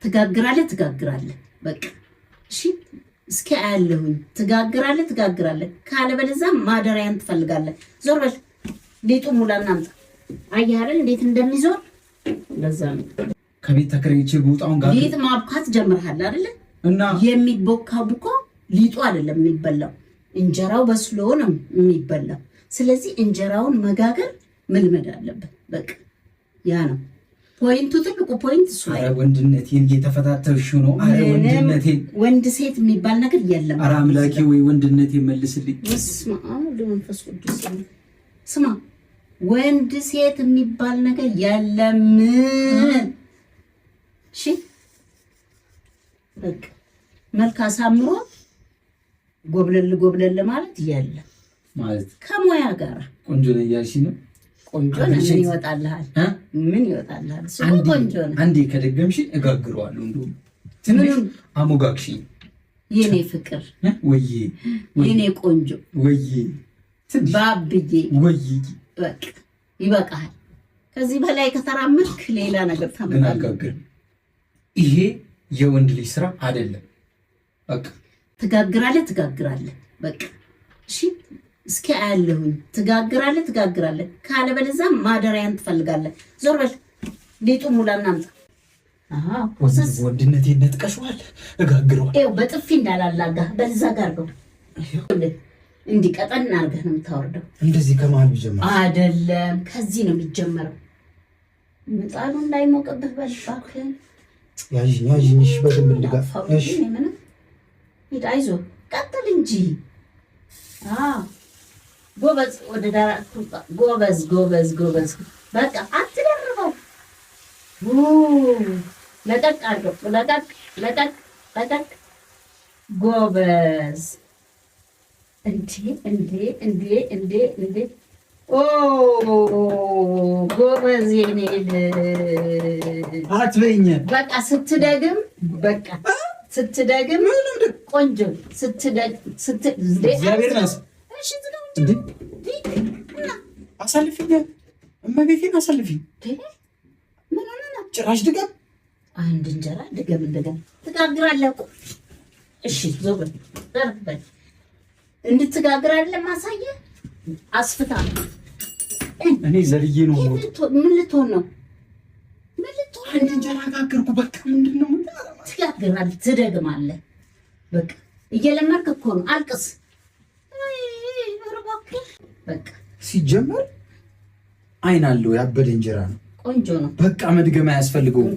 ትጋግራለህ በቃ እሺ እስኪ አያለሁኝ ትጋግራለህ ካለበለዚያ ማደሪያን ትፈልጋለህ ዞር በል ሊጡ ሙላና አምጣ አየህ አይደል እንዴት እንደሚዞር ለዛ ነው ከቤት ተከራይቼ ቦታውን ጋር ሊጥ ማብካት ጀምረሃል አይደል እና የሚቦካው ብኮ ሊጡ አይደለም የሚበላው እንጀራው በስሎ ነው የሚበላው ስለዚህ እንጀራውን መጋገር መልመድ አለበት በቃ ያ ነው ፖይንቱ ትልቁ ፖይንት እሱ ነው። አረ ወንድነቴን እየተፈታተልሽ ነው። አረ ወንድነቴን ወንድ ሴት የሚባል ነገር የለም። አረ አምላኬ ወይ ወንድነቴን መልስልኝ። ስማ ለመንፈስ ቅዱስ ስማ ወንድ ሴት የሚባል ነገር የለም። እሺ በቃ መልክ አሳምሮ ጎብለል ማለት የለም ማለት ከሞያ ጋር ቆንጆ ነው እያልሽ ነው። ቆንጆ ነው ምን ይወጣልሃል? ቆንጆ ነው። አንዴ ከደገምሽ እጋግረዋለሁ። እንደው ትንሽ አሞጋግሽ የኔ ፍቅር ወዬ የኔ ቆንጆ ወዬ ባብዬ ወዬ በቃ ይበቃል። ከዚህ በላይ ከተራመድክ ሌላ ነገር ታመጣለህ። ይሄ የወንድ ልጅ ስራ አይደለም። በቃ ትጋግራለህ በቃ እሺ እስኪ አያለሁኝ ትጋግራለህ ካለበለዚያ ማደሪያን ትፈልጋለህ ዞር በል ሊጡ ሙላና አምጣ ወንድነቴን ነጥቀሽዋል እጋግረዋል ይኸው በጥፊ እንዳላላጋ በዛ ጋር ነው እንዲህ ቀጠን አድርገህ ነው የምታወርደው እንደዚህ ከመሀል ቢጀምር አይደለም ከዚህ ነው የሚጀመረው ምጣዱን ላይ ሞቀብህ በል እባክህ ያዥኝ እሺ በደንብ ልጋፍ እሺ ሂድ አይዞህ ቀጥል እንጂ ጎበዝ ወደ ዳራ ጎበዝ በቃ አትደርበው ለቀቅ አድርገው ለቀቅ ጎበዝ እንዴ ጎበዝ የኔ አትበይኝ በቃ ስትደግም ቆንጆ እግዚአብሔር ናስ አሳልፊኝ እመቤቴን አሳልፊኝ ጭራሽ ድገም አንድ እንጀራ ድገም ትጋግራለህ እኮ እሺ ዞር በል እንድትጋግራለህ ማሳየህ አስፍታ እኔ ዘልዬ ነው ምን ልትሆን ነው አንድ እንጀራ ጋገርኩ በቃ ምንድነው ትጋግራለህ ትደግማለህ በቃ እየለመድክ እኮ ነው አልቅስ በቃ ሲጀመር አይን አለው ያበደ እንጀራ ነው ቆንጆ ነው በቃ መድገም አያስፈልገውም